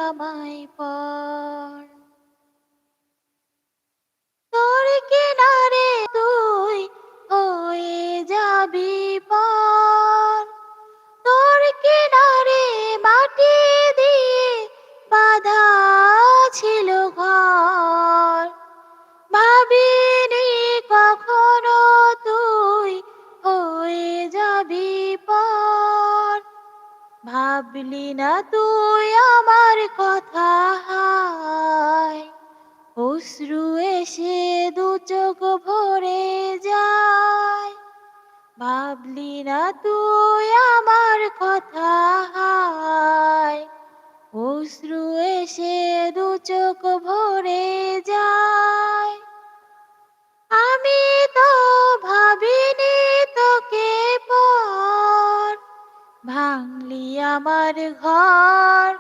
আমায় পর। তোর কিনারে তুই হয়ে যাবি পর, তোর কিনারে মাটি দিয়ে বাঁধা ছিল ঘর। ভাবিনি কখনো তুই হয়ে যাবি পর, ভাবলি না তুই আমার কথা হায়, অশ্রু এসে দু চোখ ভরে যায়। ভাবলি না তুই আমার কথা হায়, অশ্রু এসে দু চোখ ভরে যায়। আমি তো ভাবিনি তোকে পর, ভাঙলি আমার ঘর।